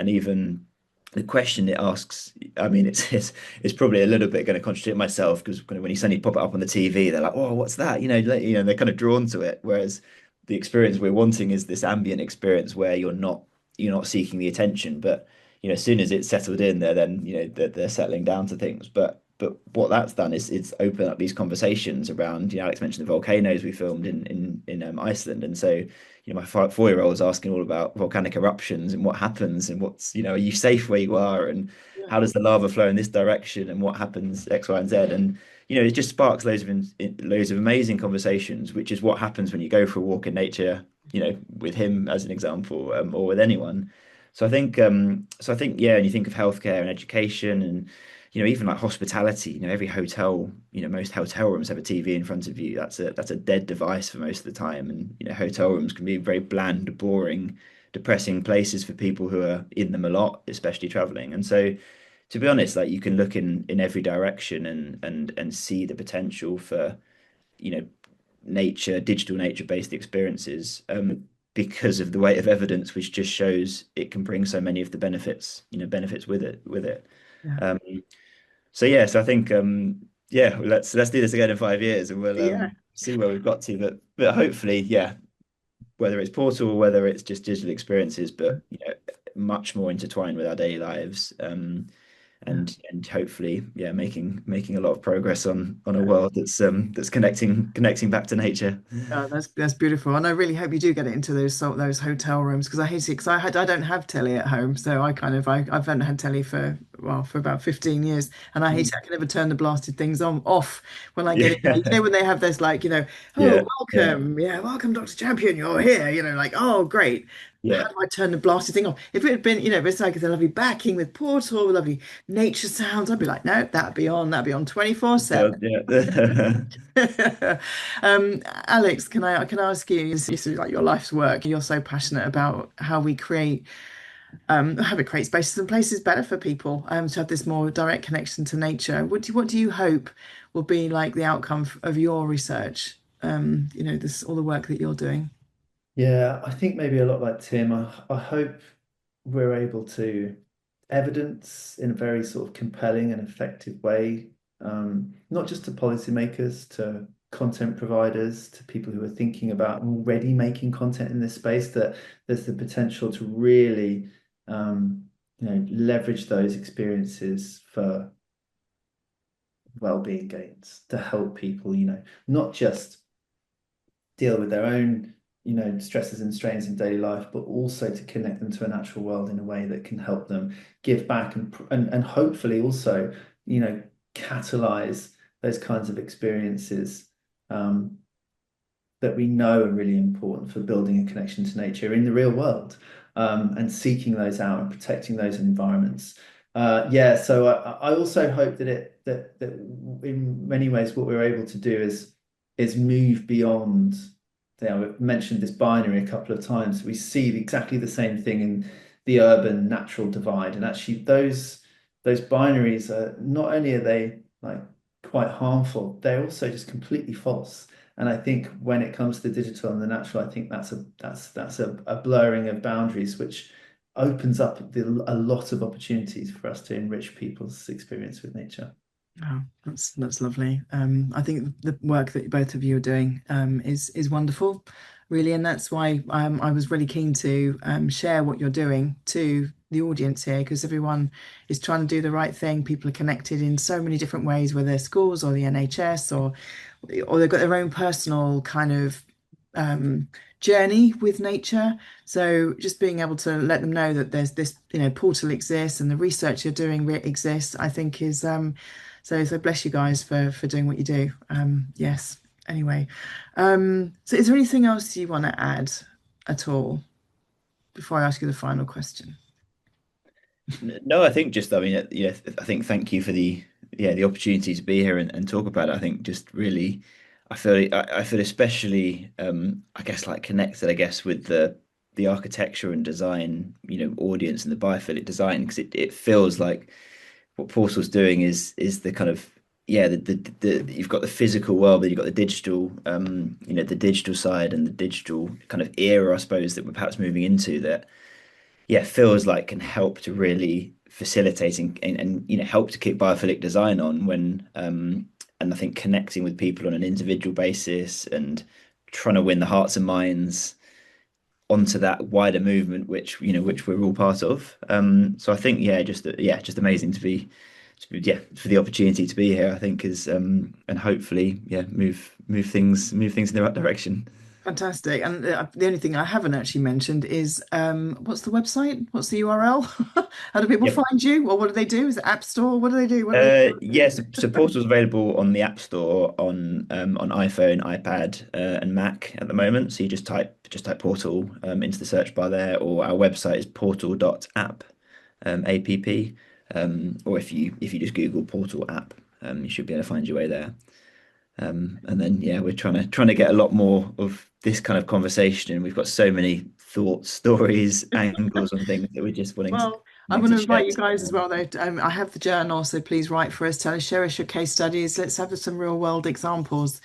even the question it asks, I mean, it's probably a little bit going to contradict myself, because when you suddenly pop it up on the TV, they're like, oh, what's that? They're kind of drawn to it. Whereas the experience we're wanting is this ambient experience where you're not seeking the attention, but as soon as it's settled in there, then they're settling down to things. But what that's done is it's opened up these conversations around, Alex mentioned the volcanoes we filmed in Iceland. And so my 4-year-old is asking all about volcanic eruptions and what happens, and what's, are you safe where you are, and Yeah. how does the lava flow in this direction, and what happens X, Y, and Z. And it just sparks loads of amazing conversations, which is what happens when you go for a walk in nature, with him as an example, or with anyone. So I think, yeah, and you think of healthcare and education, and even like hospitality. Every hotel, most hotel rooms have a TV in front of you. That's a dead device for most of the time. And hotel rooms can be very bland, boring, depressing places for people who are in them a lot, especially traveling. And so, to be honest, like, you can look in every direction, and see the potential for, you know digital nature-based experiences, because of the weight of evidence, which just shows it can bring so many of the benefits with it. Yeah. Um, so yeah, so I think, yeah, let's do this again in 5 years, and we'll, Yeah. see where we've got to. But hopefully, yeah, whether it's Portal or whether it's just digital experiences, but much more intertwined with our daily lives. Yeah. and hopefully, yeah, making a lot of progress on a world that's connecting back to nature. That's beautiful, and I really hope you do get it into those hotel rooms because I hate it because I don't have telly at home, so I haven't had telly for for about 15 years, and I hate it. I can never turn the blasted things on off when I get in there. You Yeah, know when they have this like oh yeah, yeah, welcome, yeah, welcome Dr. Champion, you're here, like oh great. yeah. How do I turn the blasted thing off? If it had been, if it's like it's a lovely backing with Portal, with lovely nature sounds, I'd be like, no, that'd be on 24/7. God, yeah. Alex, can I ask you, this is like your life's work. You're so passionate about how we create how we create spaces and places better for people to have this more direct connection to nature. What do you hope will be like the outcome of your research? This all the work that you're doing. Yeah, I think maybe a lot like Tim, I hope we're able to evidence in a very sort of compelling and effective way, not just to policymakers, to content providers, to people who are thinking about already making content in this space, that there's the potential to really, leverage those experiences for well-being gains, to help people, not just deal with their own, stresses and strains in daily life, but also to connect them to a natural world in a way that can help them give back and hopefully also, catalyze those kinds of experiences that we know are really important for building a connection to nature in the real world, and seeking those out and protecting those environments. Yeah, so I also hope that in many ways what we're able to do is move beyond. We've mentioned this binary a couple of times. We see exactly the same thing in the urban natural divide, and actually those binaries are not only are they like quite harmful, they're also just completely false. And I think when it comes to the digital and the natural, I think that's a blurring of boundaries, which opens up a lot of opportunities for us to enrich people's experience with nature. Oh, that's lovely. I think the work that both of you are doing is wonderful, really, and that's why I was really keen to share what you're doing to the audience here because everyone is trying to do the right thing. People are connected in so many different ways, whether they're schools or the NHS or they've got their own personal kind of um, journey with nature. So just being able to let them know that there's this, portal exists and the research you're doing exists, I think is so bless you guys for doing what you do. Yes. Anyway, so is there anything else you want to add at all before I ask you the final question? No, I think just, I mean, yeah, I think thank you for the opportunity to be here and talk about it. I think just really, I feel especially, I guess like connected, I guess, with the architecture and design, audience and the biophilic design because it feels like what Portal's doing is the kind of yeah the you've got the physical world, but you've got the digital, the digital side and the digital kind of era, I suppose, that we're perhaps moving into that yeah, feels like can help to really facilitate and help to keep biophilic design on when and I think connecting with people on an individual basis and trying to win the hearts and minds onto that wider movement which we're all part of. So I think just amazing to be for the opportunity to be here I think is and hopefully move things in the right direction. Fantastic. And the only thing I haven't actually mentioned is what's the website? What's the URL? How do people Yep. find you? Or what do they do? Is it App Store? What do they do? What do Yes, so Portal's available on the App Store on iPhone, iPad, and Mac at the moment. So you just type Portal into the search bar there, or our website is portal.app, app. Or if you just Google Portal app, you should be able to find your way there. And then yeah, we're trying to get a lot more of this kind of conversation, and we've got so many thoughts, stories, angles on things that we're just Well, I'm wanting going to to share. invite you guys as well, though. I have the journal, so please write for us. Tell us, share us your case studies. Let's have some real world examples,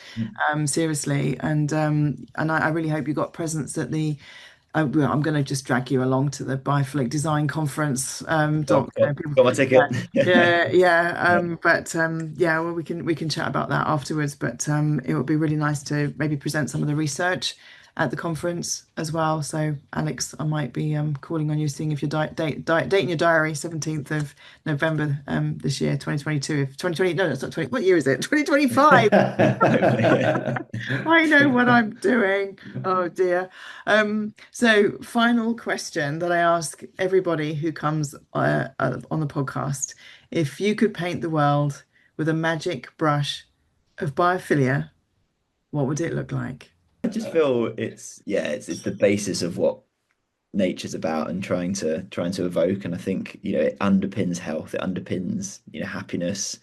seriously. And I really hope you got presents at the. Well, I'm going to just drag you along to the Biophilic Design Conference. Got, Doc, got, people, got my yeah, ticket. yeah, yeah. Yeah. But yeah, well, we can chat about that afterwards. But it would be really nice to maybe present some of the research at the conference as well. So Alex, I might be calling on you, seeing if you're date in your diary, 17th of November this year, 2022. If 2020, no, that's not 20. What year is it? 2025. I know what I'm doing. Oh dear. So final question that I ask everybody who comes on the podcast: if you could paint the world with a magic brush of biophilia, what would it look like? I just feel it's the basis of what nature's about and trying to evoke. And I think, it underpins health, it underpins, happiness,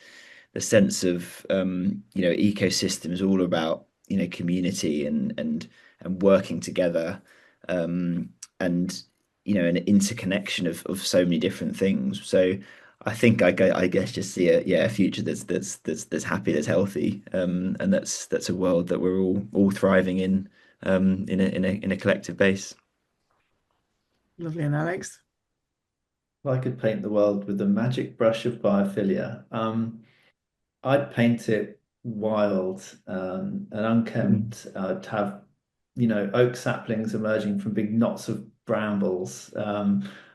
the sense of ecosystems, all about, community and working together, and an interconnection of so many different things. So I think I guess just see a future that's happy, that's healthy, and that's a world that we're all thriving in a collective base. Lovely, and Alex. If I could paint the world with a magic brush of biophilia, I'd paint it wild and unkempt. I'd have, oak saplings emerging from big knots of brambles.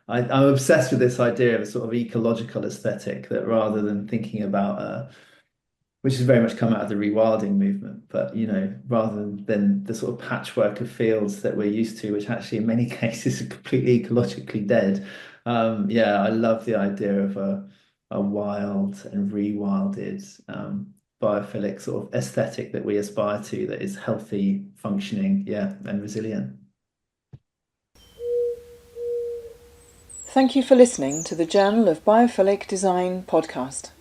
I'm obsessed with this idea of a sort of ecological aesthetic that rather than thinking about which has very much come out of the rewilding movement, but rather than the sort of patchwork of fields that we're used to, which actually in many cases are completely ecologically dead. Yeah, I love the idea of a wild and rewilded biophilic sort of aesthetic that we aspire to, that is healthy, functioning, yeah, and resilient. Thank you for listening to the Journal of Biophilic Design podcast.